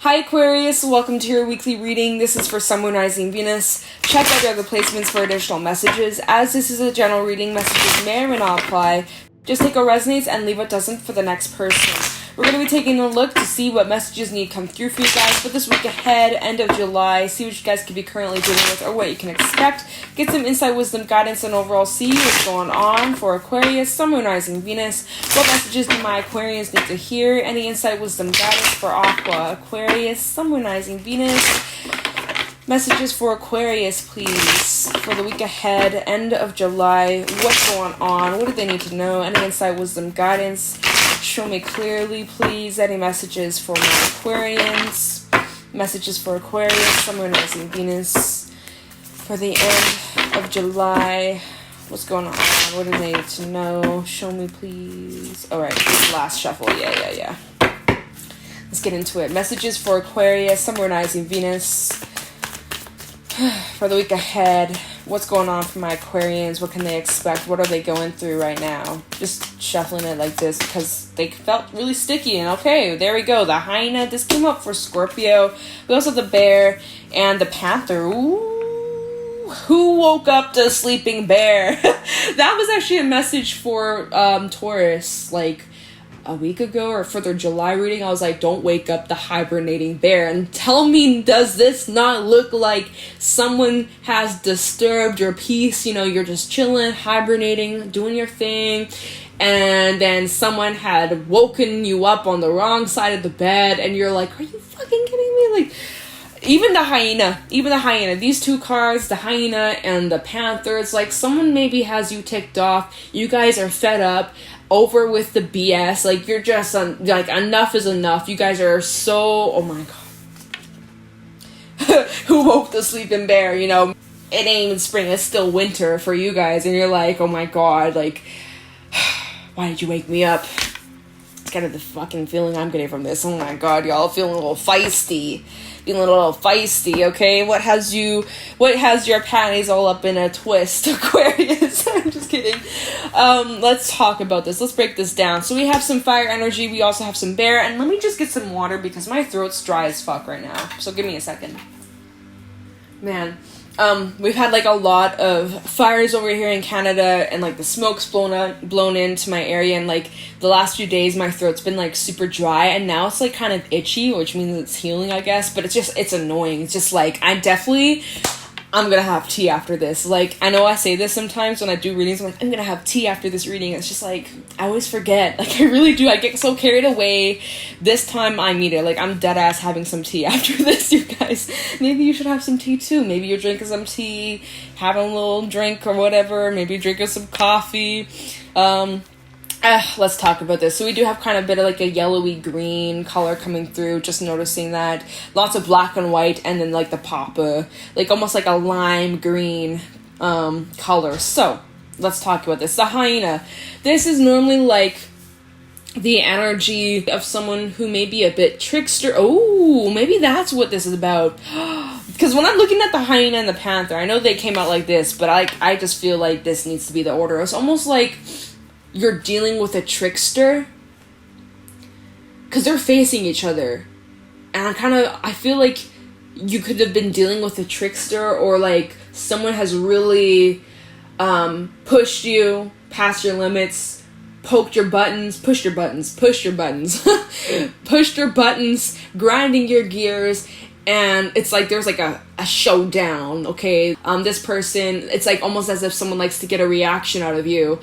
Hi Aquarius, welcome to your weekly reading. This is for Sun, Moon, Rising, Venus. Check out the other placements for additional messages. As this is a general reading, messages may or may not apply. Just take what resonates and leave what doesn't for the next person. We're going to be taking a look to see what messages need to come through for you guys for this week ahead, end of July. See what you guys could be currently dealing with or what you can expect. Get some insight, wisdom, guidance, and overall see what's going on for Aquarius, Sun, Moon, Rising, Venus. What messages do my Aquarians need to hear? Any insight, wisdom, guidance for Aqua, Aquarius, Sun, Moon, Rising, Venus. Messages for Aquarius, please, for the week ahead, end of July. What's going on? What do they need to know? Any insight, wisdom, guidance? Show me clearly, please. Any messages for my Aquarians? Messages for Aquarius, Sun, Moon, Rising, Venus. For the end of July. What's going on? What do they need to know? Show me, please. Alright, last shuffle. Yeah. Let's get into it. Messages for Aquarius, Sun, Moon, Rising, Venus. For the week ahead, what's going on for my Aquarians? What can they expect? What are they going through right now? Just shuffling it like this because they felt really sticky. And okay, there we go. The hyena. This came up for Scorpio. We also have the bear and the panther. Ooh. Who woke up the sleeping bear? That was actually a message for Taurus, like a week ago, or for their July reading. I was like, don't wake up the hibernating bear. And tell me, does this not look like someone has disturbed your peace? You know, you're just chilling, hibernating, doing your thing, and then someone had woken you up on the wrong side of the bed, and you're like, are you fucking kidding me? Like, even the hyena, these two cards, the hyena and the panther, it's like someone maybe has you ticked off. You guys are fed up, over with the BS. Like, you're just like, enough is enough. You guys are so, oh my god. Who woke the sleeping bear? You know, it ain't even spring, it's still winter for you guys, and you're like, oh my god, like, why did you wake me up? It's kind of the fucking feeling I'm getting from this. Oh my god, y'all, feeling a little feisty. Okay? What has your panties all up in a twist, Aquarius? I'm just kidding. Let's talk about this. Let's break this down. So we have some fire energy. We also have some bear. And let me just get some water because my throat's dry as fuck right now. So give me a second. Man. We've had like a lot of fires over here in Canada, and like the smoke's blown into my area, and like the last few days my throat's been like super dry, and now it's like kind of itchy, which means it's healing, I guess, but it's annoying. It's just like, I'm gonna have tea after this. Like, I know I say this sometimes when I do readings, I'm like, I'm gonna have tea after this reading. It's just like, I always forget. Like, I really do. I get so carried away. This time I mean it. Like, I'm dead ass having some tea after this, you guys. Maybe you should have some tea too. Maybe you're drinking some tea, having a little drink or whatever. Maybe drinking some coffee. Let's talk about this. So we do have kind of a bit of like a yellowy green color coming through. Just noticing that. Lots of black and white, and then like the papa, like almost like a lime green color. So let's talk about this. The hyena. This is normally like the energy of someone who may be a bit trickster. Oh, maybe that's what this is about. Because when I'm looking at the hyena and the panther, I know they came out like this, but I just feel like this needs to be the order. It's almost like you're dealing with a trickster, because they're facing each other, and I feel like you could have been dealing with a trickster, or like someone has really pushed you past your limits, pushed your buttons, grinding your gears, and it's like there's like a showdown, okay? This person, it's like almost as if someone likes to get a reaction out of you,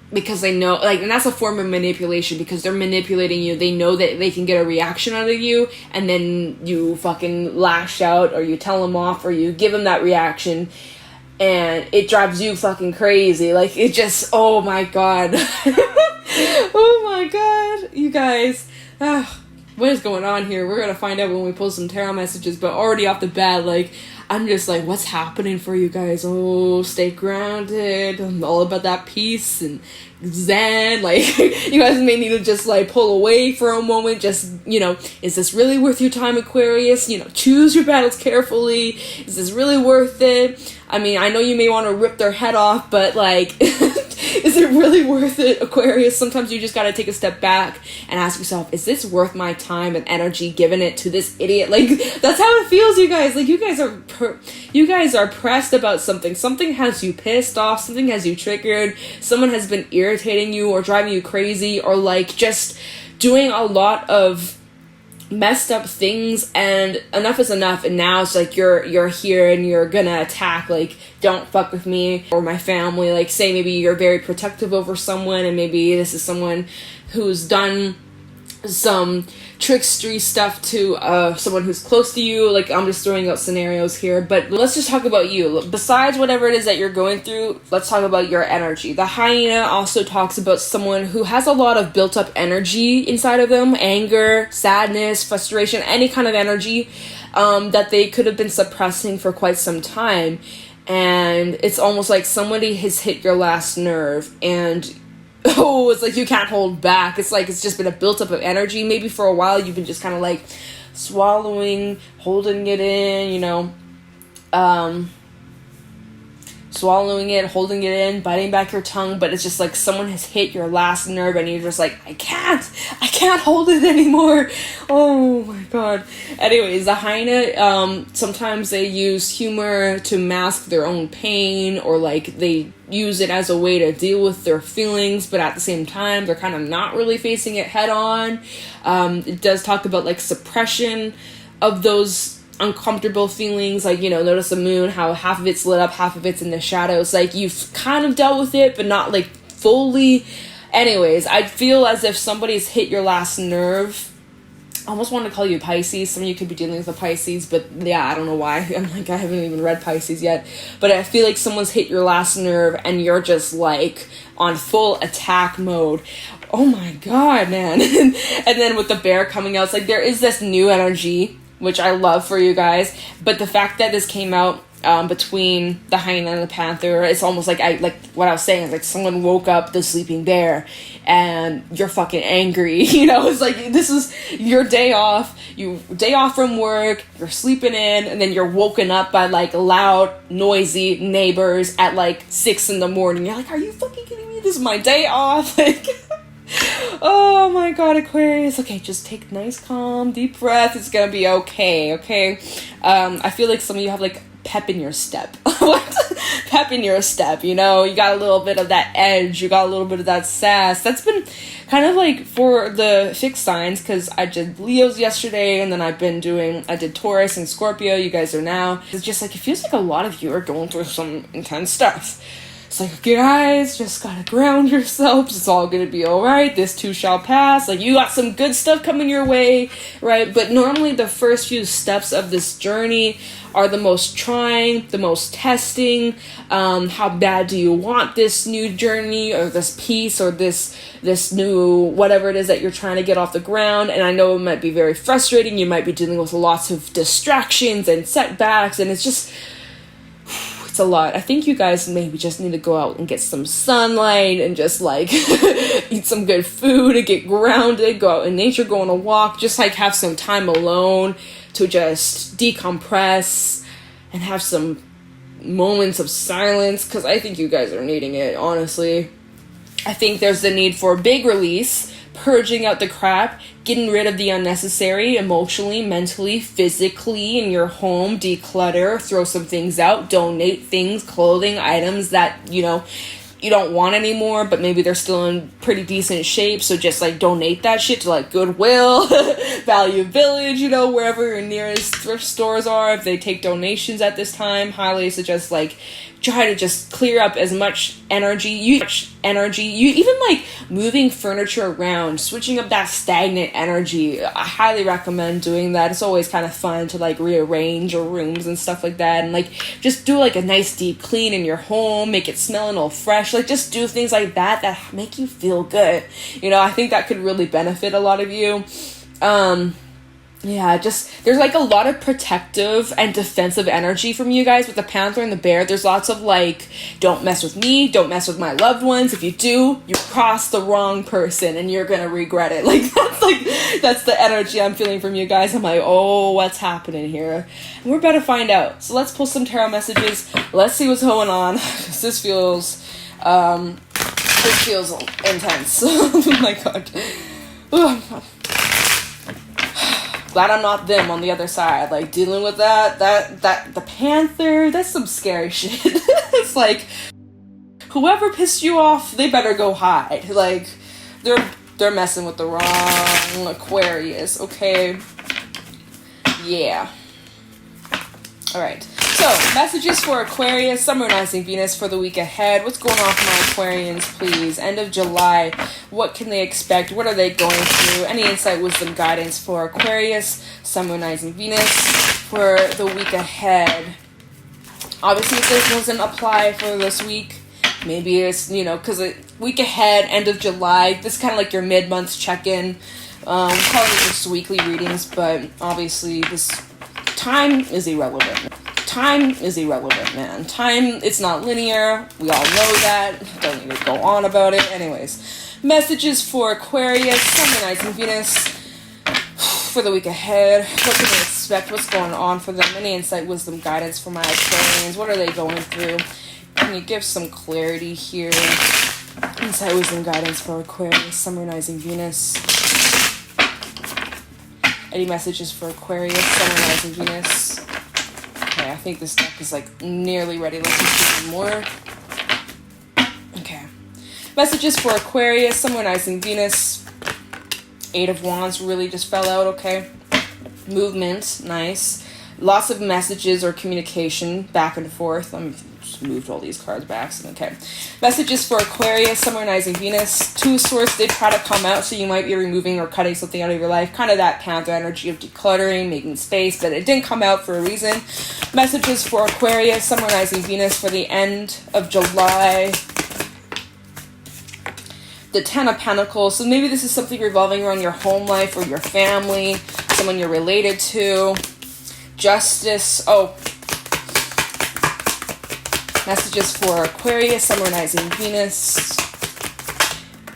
because they know, like, and that's a form of manipulation, because they're manipulating you. They know that they can get a reaction out of you, and then you fucking lash out, or you tell them off, or you give them that reaction, and it drives you fucking crazy. Like, it just, oh my god. Oh my god, you guys. What is going on here? We're gonna find out when we pull some tarot messages, but already off the bat, like, I'm just like, what's happening for you guys? Oh, stay grounded. I'm all about that peace and zen. Like, you guys may need to just like pull away for a moment. Just, you know, is this really worth your time, Aquarius? You know, choose your battles carefully. Is this really worth it? I mean, I know you may want to rip their head off, but like, Is it really worth it, Aquarius? Sometimes you just gotta take a step back and ask yourself, is this worth my time and energy giving it to this idiot? Like, that's how it feels, you guys. Like, you guys are pressed about something. Something has you pissed off. Something has you triggered. Someone has been irritating you or driving you crazy, or like just doing a lot of messed up things, and enough is enough, and now it's like you're here and you're gonna attack, like, don't fuck with me or my family. Like, say maybe you're very protective over someone, and maybe this is someone who's done some trickstery stuff to someone who's close to you. Like, I'm just throwing out scenarios here, but let's just talk about you. Besides whatever it is that you're going through, let's talk about your energy. The hyena also talks about someone who has a lot of built up energy inside of them, anger, sadness, frustration, any kind of energy that they could have been suppressing for quite some time, and it's almost like somebody has hit your last nerve, and oh, it's like you can't hold back. It's like it's just been a built-up of energy. Maybe for a while you've been just kind of like swallowing, holding it in, you know, swallowing it, holding it in, biting back your tongue, but it's just like someone has hit your last nerve and you're just like, I can't hold it anymore. Oh my god. Anyways, the hyena, sometimes they use humor to mask their own pain, or like they use it as a way to deal with their feelings, but at the same time they're kind of not really facing it head on. It does talk about like suppression of those uncomfortable feelings, like, you know, notice the moon, how half of it's lit up, half of it's in the shadows. Like, you've kind of dealt with it, but not like fully. Anyways, I feel as if somebody's hit your last nerve. I almost want to call you Pisces. Some of you could be dealing with a Pisces, but yeah, I don't know why. I'm like, I haven't even read Pisces yet, but I feel like someone's hit your last nerve and you're just like on full attack mode. Oh my god, man. And then with the bear coming out, it's like there is this new energy, which I love for you guys, but the fact that this came out between the hyena and the panther, it's almost like what I was saying is like someone woke up the sleeping bear and you're fucking angry, you know. It's like this is your day off, day off from work, you're sleeping in, and then you're woken up by like loud, noisy neighbors at like 6 a.m. You're like, are you fucking kidding me? This is my day off. Like, oh my god, Aquarius. Okay, just take a nice, calm, deep breath. It's gonna be okay? I feel like some of you have like pep in your step. What? Pep in your step, you know? You got a little bit of that edge. You got a little bit of that sass. That's been kind of like for the fixed signs, because I did Leo's yesterday, and then I did Taurus and Scorpio. You guys are now. It's just like, it feels like a lot of you are going through some intense stuff. It's like, okay, guys, just gotta ground yourselves. It's all gonna be alright. This too shall pass. Like, you got some good stuff coming your way, right? But normally the first few steps of this journey are the most trying, the most testing. How bad do you want this new journey, or this piece, or this new whatever it is that you're trying to get off the ground? And I know it might be very frustrating. You might be dealing with lots of distractions and setbacks, and it's just, a lot. I think you guys maybe just need to go out and get some sunlight and just like eat some good food and get grounded, go out in nature, go on a walk, just like have some time alone to just decompress and have some moments of silence, because I think you guys are needing it, honestly. I think there's the need for a big release, purging out the crap, getting rid of the unnecessary, emotionally, mentally, physically, in your home. Declutter, throw some things out, donate things, clothing, items that, you know, you don't want anymore, but maybe they're still in pretty decent shape, so just like donate that shit to like Goodwill, Value Village, you know, wherever your nearest thrift stores are. If they take donations at this time, highly suggest like try to just clear up as much energy. You even like moving furniture around, switching up that stagnant energy. I highly recommend doing that. It's always kind of fun to like rearrange your rooms and stuff like that, and like just do like a nice deep clean in your home, make it smelling all fresh. Like, just do things like that make you feel good. You know, I think that could really benefit a lot of you. Yeah, just, there's like a lot of protective and defensive energy from you guys with the panther and the bear. There's lots of like, don't mess with me, don't mess with my loved ones. If you do, you cross the wrong person and you're gonna regret it. That's the energy I'm feeling from you guys. I'm like, oh, what's happening here? And we're about to find out. So let's pull some tarot messages. Let's see what's going on. This feels This feels intense. Oh my god. Ugh. Glad I'm not them on the other side. Like, dealing with that, the Panther, that's some scary shit. It's like, whoever pissed you off, they better go hide. Like, they're messing with the wrong Aquarius, okay? Yeah. Alright. So, messages for Aquarius, Summer Rising Venus for the week ahead. What's going on for my Aquarians, please? End of July. What can they expect? What are they going through? Any insight, wisdom, guidance for Aquarius, Summer Rising Venus for the week ahead? Obviously, if this doesn't apply for this week, maybe it's, because week ahead, end of July, this is kind of like your mid-month check-in. Calling it just weekly readings, but obviously this time is irrelevant. Time is irrelevant, man. Time, it's not linear. We all know that. Don't need to go on about it. Anyways, messages for Aquarius, Sun, Rising Venus for the week ahead. What can they expect? What's going on for them? Any insight, wisdom, guidance for my Aquarians? What are they going through? Can you give some clarity here? Insight, wisdom, guidance for Aquarius, Sun, Rising Venus. Any messages for Aquarius, Sun, Rising Venus? Okay, I think this deck is like nearly ready. Let's just do more. Okay. Messages for Aquarius, Sun, Rising Venus. 8 of Wands really just fell out, okay. Movement, nice. Lots of messages or communication back and forth. I'm just moved all these cards back. So, okay. Messages for Aquarius, Summer Rising Venus. 2 of Swords did try to come out, so you might be removing or cutting something out of your life. Kind of that Panther energy of decluttering, making space, but it didn't come out for a reason. Messages for Aquarius, Summer Rising Venus for the end of July. The 10 of Pentacles. So maybe this is something revolving around your home life or your family, someone you're related to. Justice. Oh. Messages for Aquarius, Summer Rising Venus.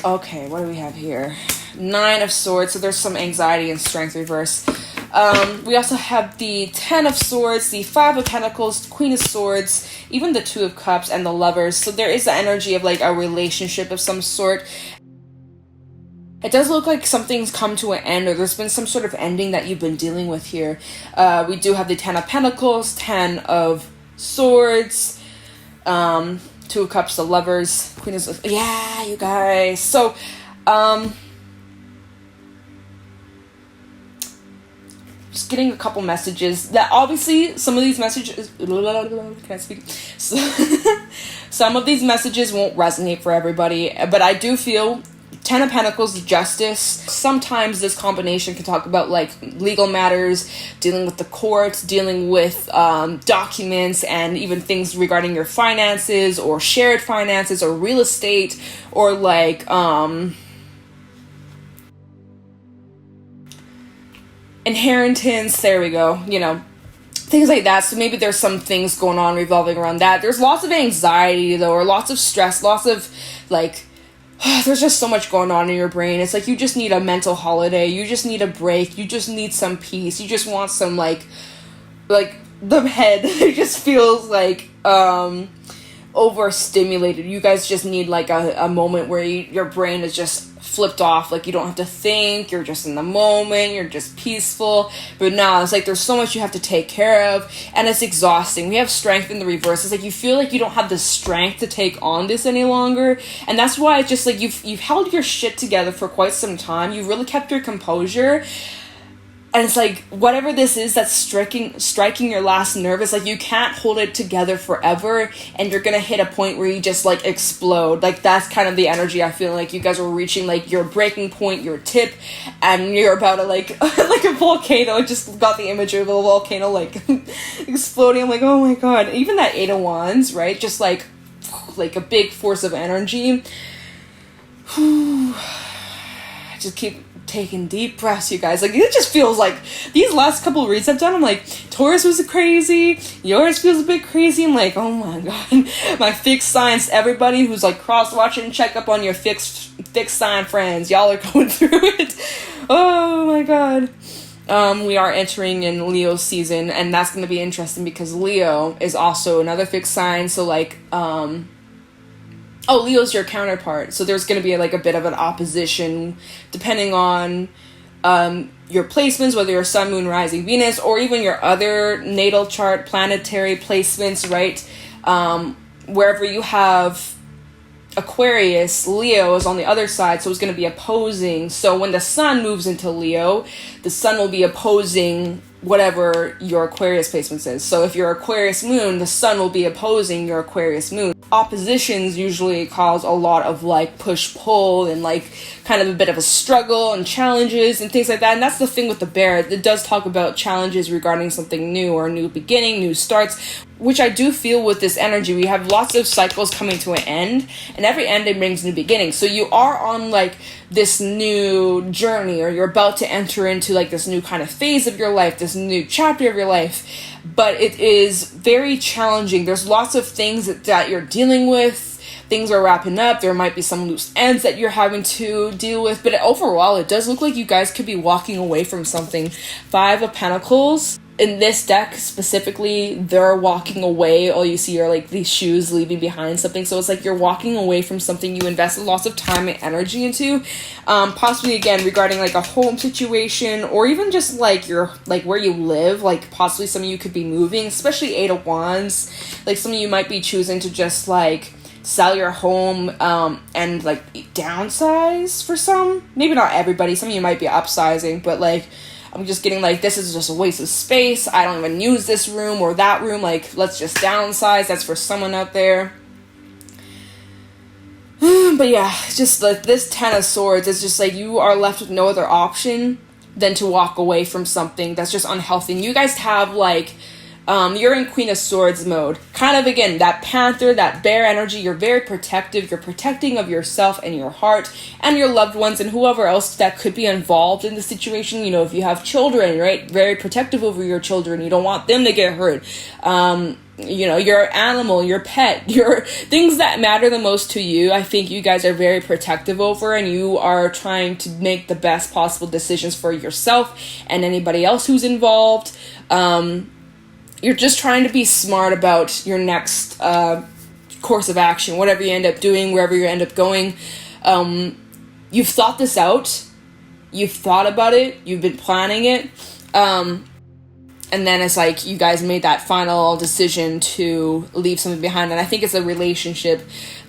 Okay, what do we have here? 9 of Swords. So there's some anxiety and strength reverse. We also have the 10 of Swords, the 5 of Pentacles, Queen of Swords, even the 2 of Cups, and the Lovers. So there is the energy of like a relationship of some sort. It does look like something's come to an end, or there's been some sort of ending that you've been dealing with here. We do have the 10 of Pentacles, 10 of Swords, 2 of Cups, the Lovers, Queen of Swords. Yeah, you guys. So, just getting a couple messages that obviously some of these messages, can I speak? Some of these messages won't resonate for everybody, but I do feel 10 of Pentacles, Justice. Sometimes this combination can talk about like legal matters, dealing with the courts, dealing with documents, and even things regarding your finances or shared finances or real estate or like inheritance. There we go. Things like that. So maybe there's some things going on revolving around that. There's lots of anxiety though, or lots of stress, lots of like there's just so much going on in your brain. It's like you just need a mental holiday. You just need a break. You just need some peace. You just want some like the head it just feels like overstimulated. You guys just need like a moment where your brain is just flipped off. Like you don't have to think. You're just in the moment. You're just peaceful. But now it's like there's so much you have to take care of, and it's exhausting. We have strength in the reverse. It's like you feel like you don't have the strength to take on this any longer, and that's why it's just like you've held your shit together for quite some time. You really kept your composure. And it's like, whatever this is that's striking your last nerve, it's like you can't hold it together forever, and you're gonna hit a point where you just, like, explode. Like, that's kind of the energy I feel like you guys are reaching, like, your breaking point, your tip, and you're about to, like, like a volcano. I just got the image of a volcano, like, exploding. I'm like, oh my god. Even that 8 of Wands, right? Just, like a big force of energy. Just keep taking deep breaths, you guys. Like, it just feels like these last couple reads I've done, I'm like, Taurus was crazy, yours feels a bit crazy. I'm like, oh my god. My fixed signs, everybody who's like cross-watching, check up on your fixed sign friends. Y'all are going through it. Oh my god. We are entering in Leo season, and that's going to be interesting because Leo is also another fixed sign. So like Oh, Leo's your counterpart, so there's going to be like a bit of an opposition depending on your placements, whether you're Sun, Moon, Rising, Venus, or even your other natal chart planetary placements, right? Wherever you have Aquarius, Leo is on the other side, so it's going to be opposing. So when the Sun moves into Leo, the Sun will be opposing whatever your Aquarius placement is. So if you're Aquarius Moon, the Sun will be opposing your Aquarius Moon. Oppositions usually cause a lot of like push-pull and like kind of a bit of a struggle and challenges and things like that. And that's the thing with the bear. It does talk about challenges regarding something new or a new beginning, new starts, which I do feel with this energy. We have lots of cycles coming to an end, and every ending brings new beginnings. So you are on like this new journey, or you're about to enter into like this new kind of phase of your life, this new chapter of your life. But it is very challenging. There's lots of things that you're dealing with. Things are wrapping up. There might be some loose ends that you're having to deal with. But overall, it does look like you guys could be walking away from something. 5 of Pentacles. In this deck specifically, they're walking away. All you see are like these shoes leaving behind something. So it's like you're walking away from something you invested lots of time and energy into. Possibly again regarding like a home situation, or even just like your like where you live. Like possibly some of you could be moving, especially 8 of Wands. Like some of you might be choosing to just like sell your home and like downsize for some. Maybe not everybody. Some of you might be upsizing, but like I'm just getting like, this is just a waste of space. I don't even use this room or that room. Like, let's just downsize. That's for someone out there. But yeah, just like this 10 of Swords, it's just like you are left with no other option than to walk away from something that's just unhealthy. And you guys have like, you're in Queen of Swords mode. Kind of, again, that panther, that bear energy. You're very protective. You're protecting of yourself and your heart and your loved ones and whoever else that could be involved in the situation. You know, if you have children, right? Very protective over your children. You don't want them to get hurt. You know, your animal, your pet, your things that matter the most to you. I think you guys are very protective over, and you are trying to make the best possible decisions for yourself and anybody else who's involved. You're just trying to be smart about your next course of action, whatever you end up doing, wherever you end up going. You've thought this out. You've thought about it. You've been planning it. And then it's like you guys made that final decision to leave something behind. And I think it's a relationship,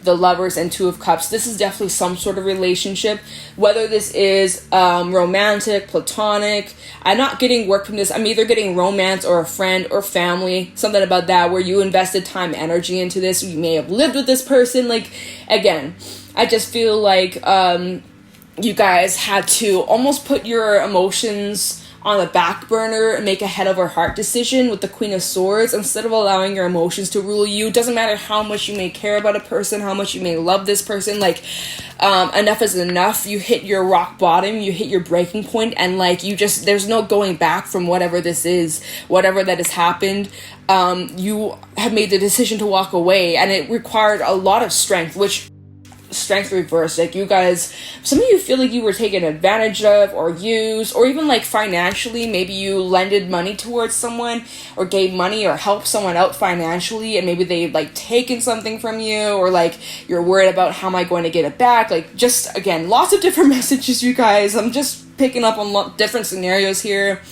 the Lovers and 2 of Cups. This is definitely some sort of relationship. Whether this is romantic, platonic. I'm not getting work from this. I'm either getting romance or a friend or family. Something about that where you invested time, energy into this. You may have lived with this person. Like, again, I just feel like you guys had to almost put your emotions on the back burner and make a head over heart decision with the Queen of Swords instead of allowing your emotions to rule you. It doesn't matter how much you may care about a person, how much you may love this person, like enough is enough. You hit your rock bottom, you hit your breaking point, and like you just, there's no going back from whatever this is, whatever that has happened. You have made the decision to walk away, and it required a lot of strength, which strength reversed. Like you guys, some of you feel like you were taken advantage of or used, or even like financially, maybe you lended money towards someone or gave money or helped someone out financially, and maybe they've like taken something from you, or like you're worried about how am I going to get it back. Like, just again, lots of different messages, you guys. I'm just picking up on different scenarios here,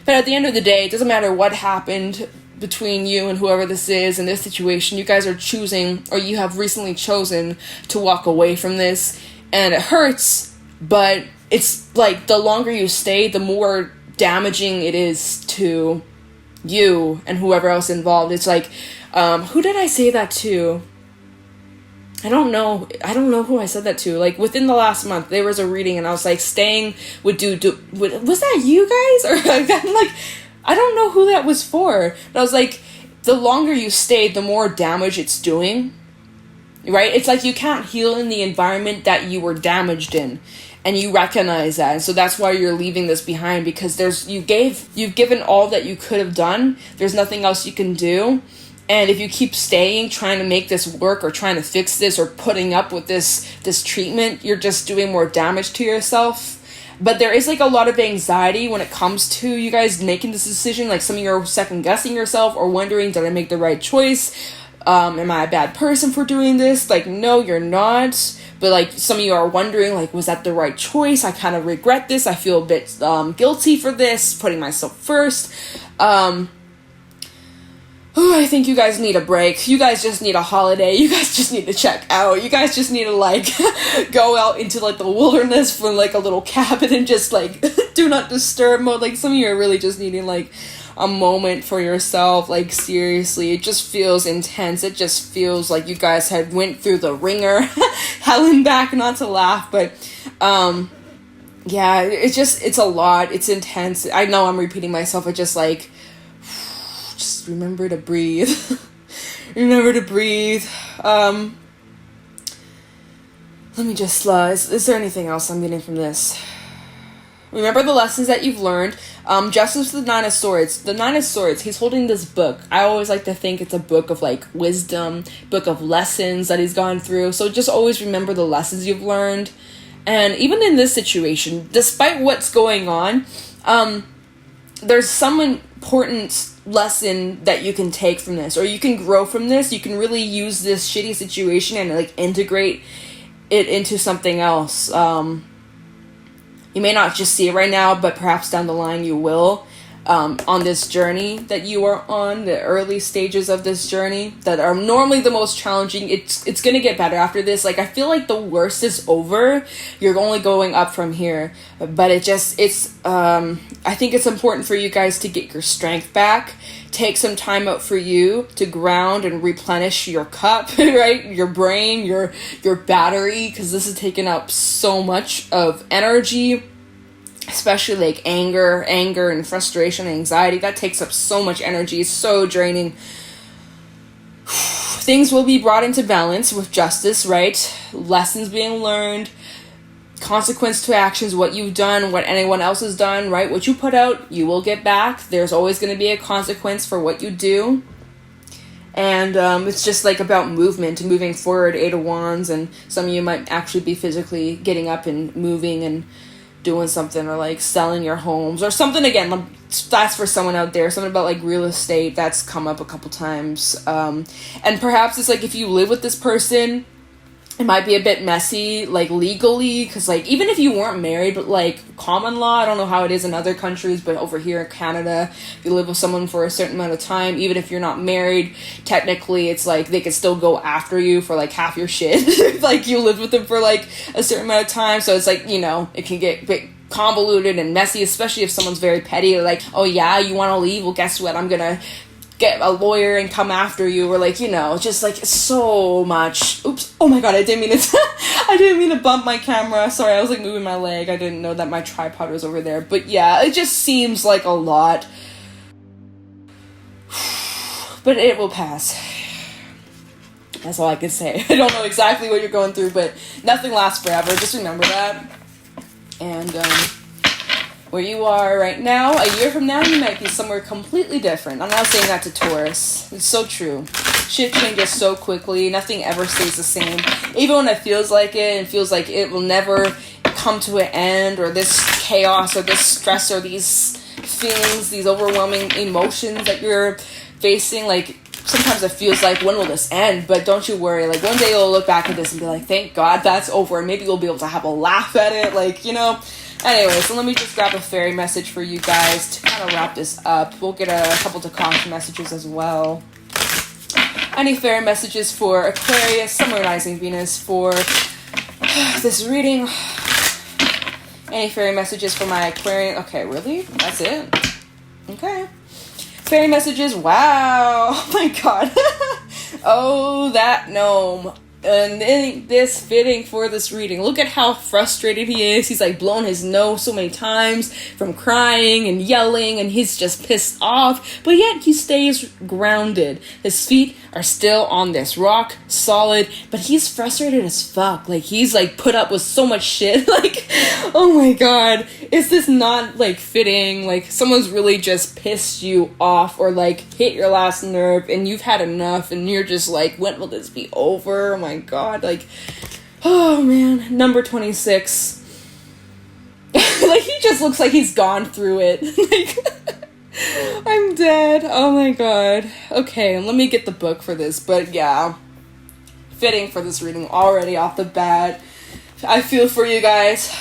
but at the end of the day, it doesn't matter what happened between you and whoever this is in this situation. You guys are choosing, or you have recently chosen to walk away from this, and it hurts, but it's like the longer you stay, the more damaging it is to you and whoever else involved. It's like, who did I say that to? I don't know who I said that to. Like within the last month, there was a reading, and I was like, staying would was that you guys? Or like, I'm like, I don't know who that was for. But I was like, the longer you stay, the more damage it's doing, right? It's like you can't heal in the environment that you were damaged in, and you recognize that. And so that's why you're leaving this behind, because you've given all that you could have done. There's nothing else you can do. And if you keep staying, trying to make this work, or trying to fix this, or putting up with this treatment, you're just doing more damage to yourself. But there is like a lot of anxiety when it comes to you guys making this decision. Like some of you are second guessing yourself or wondering, did I make the right choice? Am I a bad person for doing this? Like, no, you're not. But, like, some of you are wondering, like, was that the right choice? I kind of regret this. I feel a bit guilty for this, putting myself first. I think you guys need a break. You guys just need a holiday. You guys just need to check out. You guys just need to, like, go out into, like, the wilderness for, like, a little cabin and just, like, do not disturb mode. Like, some of you are really just needing, like, a moment for yourself. Like, seriously, it just feels intense. It just feels like you guys had went through the ringer. Hell and back, not to laugh, but, yeah, it's a lot. It's intense. I know I'm repeating myself. I just, like, just remember to breathe. Remember to breathe. Let me just, is there anything else I'm getting from this? Remember the lessons that you've learned. Justice with the Nine of Swords. The Nine of Swords, he's holding this book. I always like to think it's a book of, like, wisdom, book of lessons that he's gone through. So just always remember the lessons you've learned. And even in this situation, despite what's going on, there's some important lesson that you can take from this, or you can grow from this. You can really use this shitty situation and, like, integrate it into something else. You may not just see it right now, but perhaps down the line you will. On this journey that you are on, the early stages of this journey that are normally the most challenging, it's gonna get better after this. Like, I feel like the worst is over. You're only going up from here. But I think it's important for you guys to get your strength back. Take some time out for you to ground and replenish your cup, right? Your brain, your battery, because this is taking up so much of energy, especially like anger and frustration and anxiety. That takes up so much energy. It's so draining. Things will be brought into balance with justice, right? Lessons being learned, consequence to actions, what you've done, what anyone else has done, right? What you put out, you will get back. There's always going to be a consequence for what you do. And it's just like about movement and moving forward, Eight of Wands, and some of you might actually be physically getting up and moving and doing something, or like selling your homes or something. Again, that's for someone out there. Something about like real estate, that's come up a couple times. And perhaps it's like if you live with this person, it might be a bit messy, like legally, because like even if you weren't married, but like common law, I don't know how it is in other countries, but over here in Canada, if you live with someone for a certain amount of time, even if you're not married, technically it's like they could still go after you for like half your shit. Like you lived with them for like a certain amount of time, so it's like, you know, it can get a bit convoluted and messy, especially if someone's very petty. Like, oh yeah, you want to leave? Well, guess what? I'm gonna get a lawyer and come after you, or like, you know, just like so much. Oops, oh my god, I didn't mean to bump my camera. Sorry, I was like moving my leg. I didn't know that my tripod was over there. But yeah, it just seems like a lot. But it will pass. That's all I can say. I don't know exactly what you're going through, but nothing lasts forever. Just remember that. And where you are right now, a year from now, you might be somewhere completely different. I'm not saying that to Taurus. It's so true. Shit changes so quickly. Nothing ever stays the same. Even when it feels like it, and feels like it will never come to an end, or this chaos, or this stress, or these feelings, these overwhelming emotions that you're facing, like, sometimes it feels like, when will this end? But don't you worry. Like, one day you'll look back at this and be like, thank God that's over. And maybe you'll be able to have a laugh at it. Like, you know. Anyway, so let me just grab a fairy message for you guys to kind of wrap this up. We'll get a couple Tikashi messages as well. Any fairy messages for Aquarius, Sun, Moon, Rising, Venus for this reading? Any fairy messages for my Aquarian? Okay, really? That's it? Okay. Fairy messages. Wow. Oh my god. Oh, that gnome. And then this fitting for this reading. Look at how frustrated he is. He's like blown his nose so many times from crying and yelling, and he's just pissed off. But yet he stays grounded. His feet are still on this rock, solid, but he's frustrated as fuck. Like, he's like put up with so much shit. Like, oh my god. Is this not like fitting? Like, someone's really just pissed you off, or like hit your last nerve, and you've had enough, and you're just like, when will this be over? Oh my god. Like, oh man. Number 26. Like, he just looks like he's gone through it. Like, I'm dead. Oh my god. Okay, let me get the book for this, but yeah. Fitting for this reading already off the bat. I feel for you guys.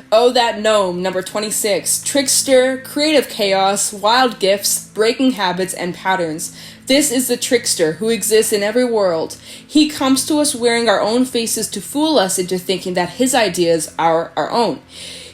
Oh, that gnome, number 26. Trickster, creative chaos, wild gifts, breaking habits and patterns. This is the trickster who exists in every world. He comes to us wearing our own faces to fool us into thinking that his ideas are our own.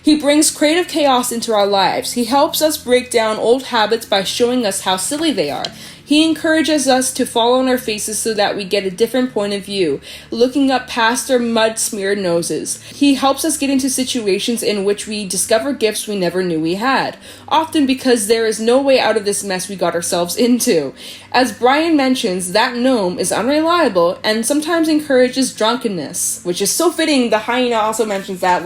He brings creative chaos into our lives. He helps us break down old habits by showing us how silly they are. He encourages us to fall on our faces so that we get a different point of view, looking up past our mud-smeared noses. He helps us get into situations in which we discover gifts we never knew we had, often because there is no way out of this mess we got ourselves into. As Brian mentions, that gnome is unreliable and sometimes encourages drunkenness, which is so fitting. The hyena also mentions that,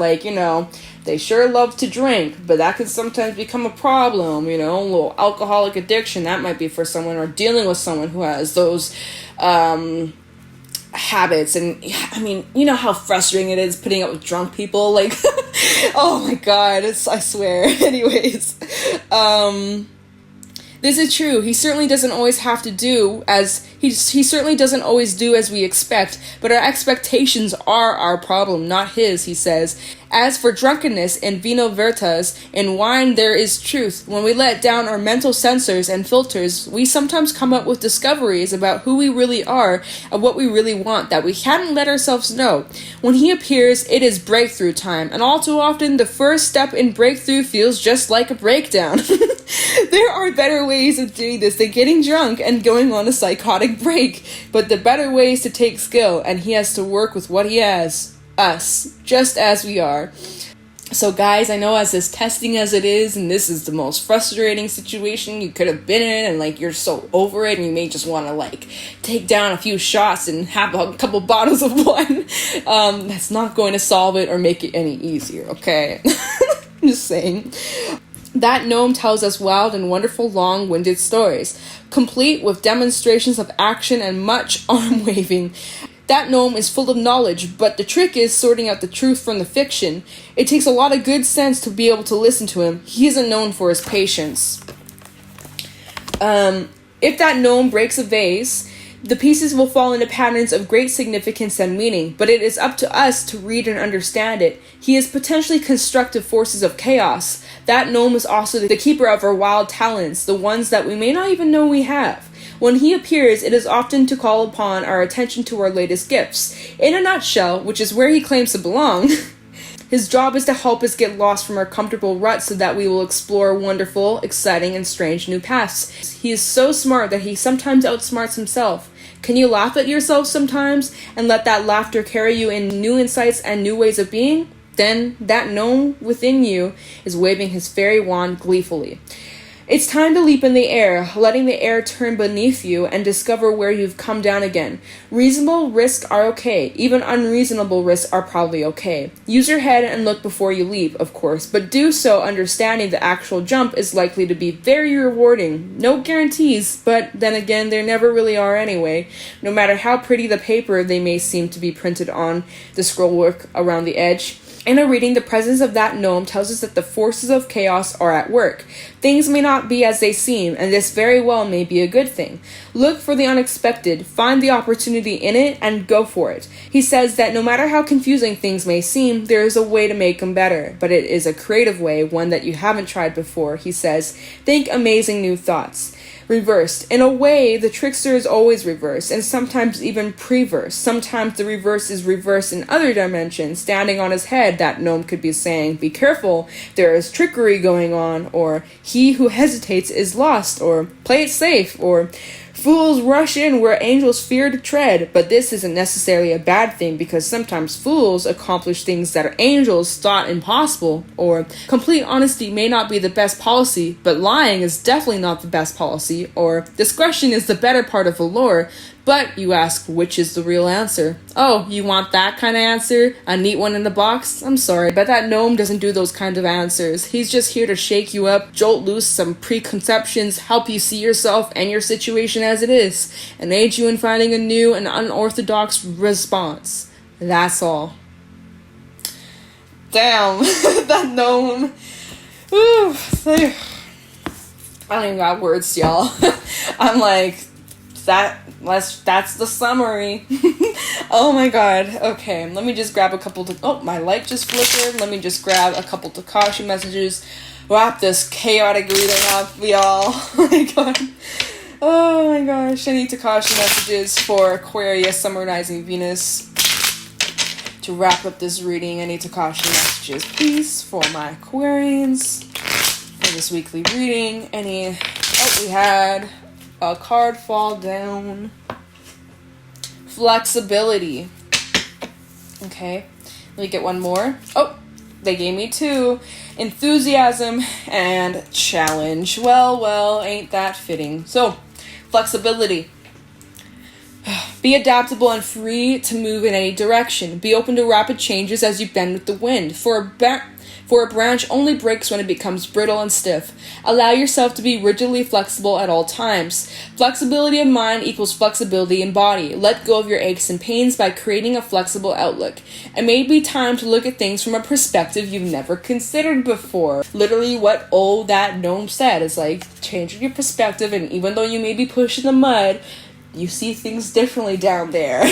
they sure love to drink, but that can sometimes become a problem, a little alcoholic addiction. That might be for someone, or dealing with someone who has those habits. And I mean, you know how frustrating it is putting up with drunk people? Oh my god, I swear. Anyways, this is true. He certainly doesn't always have to do as he certainly doesn't always do as we expect, but our expectations are our problem, not his, he says. As for drunkenness and vino veritas, in wine there is truth. When we let down our mental sensors and filters, we sometimes come up with discoveries about who we really are and what we really want that we hadn't let ourselves know. When he appears, it is breakthrough time, and all too often the first step in breakthrough feels just like a breakdown. There are better ways of doing this than getting drunk and going on a psychotic break, but the better way is to take skill, and he has to work with what he has. Us, just as we are. So guys, I know as testing as it is, and this is the most frustrating situation you could have been in, and you're so over it, and you may just want to take down a few shots and have a couple bottles of wine. That's not going to solve it or make it any easier, okay? I'm just saying. That gnome tells us wild and wonderful long-winded stories, complete with demonstrations of action and much arm-waving. That gnome is full of knowledge, but the trick is sorting out the truth from the fiction. It takes a lot of good sense to be able to listen to him. He isn't known for his patience. If that gnome breaks a vase, the pieces will fall into patterns of great significance and meaning, but it is up to us to read and understand it. He is potentially constructive forces of chaos. That gnome is also the keeper of our wild talents, the ones that we may not even know we have. When he appears, it is often to call upon our attention to our latest gifts. In a nutshell, which is where he claims to belong, his job is to help us get lost from our comfortable rut so that we will explore wonderful, exciting, and strange new paths. He is so smart that he sometimes outsmarts himself. Can you laugh at yourself sometimes and let that laughter carry you in new insights and new ways of being? Then that gnome within you is waving his fairy wand gleefully. It's time to leap in the air, letting the air turn beneath you and discover where you've come down again. Reasonable risks are okay. Even unreasonable risks are probably okay. Use your head and look before you leap, of course, but do so understanding the actual jump is likely to be very rewarding. No guarantees, but then again, there never really are anyway. No matter how pretty the paper they may seem to be printed on the scrollwork around the edge. In a reading, the presence of that gnome tells us that the forces of chaos are at work. Things may not be as they seem, and this very well may be a good thing. Look for the unexpected, find the opportunity in it, and go for it. He says that no matter how confusing things may seem, there is a way to make them better, but it is a creative way, one that you haven't tried before. He says, think amazing new thoughts. Reversed. In a way, the trickster is always reversed, and sometimes even preverse. Sometimes the reverse is reversed in other dimensions. Standing on his head, that gnome could be saying, be careful, there is trickery going on, or he who hesitates is lost, or play it safe, or fools rush in where angels fear to tread. But this isn't necessarily a bad thing, because sometimes fools accomplish things that angels thought impossible, or complete honesty may not be the best policy, but lying is definitely not the best policy, or discretion is the better part of valor. But, you ask, which is the real answer? Oh, you want that kind of answer? A neat one in the box? I'm sorry, but that gnome doesn't do those kind of answers. He's just here to shake you up, jolt loose some preconceptions, help you see yourself and your situation as it is, and aid you in finding a new and unorthodox response. That's all. Damn, that gnome. Ooh, I don't even got words, y'all. I'm like, that's the summary. Oh my god. Okay, let me just grab a couple oh, my light just flickered. Let me just grab a couple Tikashi messages. Wrap this chaotic reading up, y'all. Oh my god. Oh my gosh. I need Tikashi messages for Aquarius, Sun, Moon, Rising, Venus. To wrap up this reading, I need Tikashi messages, please, for my Aquarians. For this weekly reading. We had a card fall down. Flexibility. Okay, let me get one more. Oh, they gave me two. Enthusiasm and challenge. Well, ain't that fitting. So, flexibility. Be adaptable and free to move in any direction. Be open to rapid changes as you bend with the wind. For a branch only breaks when it becomes brittle and stiff. Allow yourself to be rigidly flexible at all times. Flexibility of mind equals flexibility in body. Let go of your aches and pains by creating a flexible outlook. It may be time to look at things from a perspective you've never considered before. Literally what that gnome said is like, changing your perspective, and even though you may be pushed in the mud, you see things differently down there.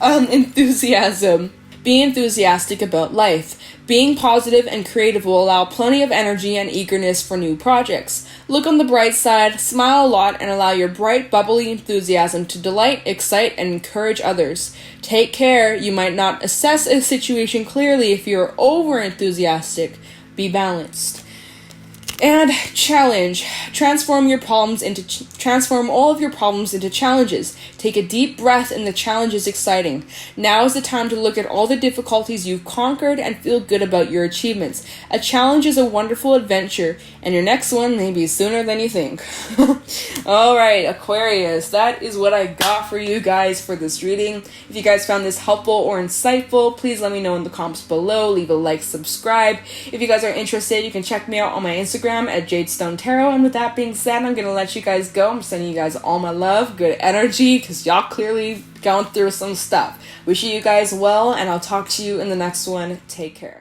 Enthusiasm. Be enthusiastic about life. Being positive and creative will allow plenty of energy and eagerness for new projects. Look on the bright side, smile a lot, and allow your bright, bubbly enthusiasm to delight, excite, and encourage others. Take care, you might not assess a situation clearly if you're over-enthusiastic. Be balanced. And challenge. Transform all of your problems into challenges. Take a deep breath, and the challenge is exciting. Now is the time to look at all the difficulties you've conquered and feel good about your achievements. A challenge is a wonderful adventure, and your next one may be sooner than you think. Alright, Aquarius, that is what I got for you guys for this reading. If you guys found this helpful or insightful, please let me know in the comments below. Leave a like, subscribe. If you guys are interested, you can check me out on my Instagram at Jadestone Tarot. And with that being said, I'm gonna let you guys go. I'm sending you guys all my love, good energy, because y'all clearly going through some stuff. Wishing you guys well, and I'll talk to you in the next one. Take care.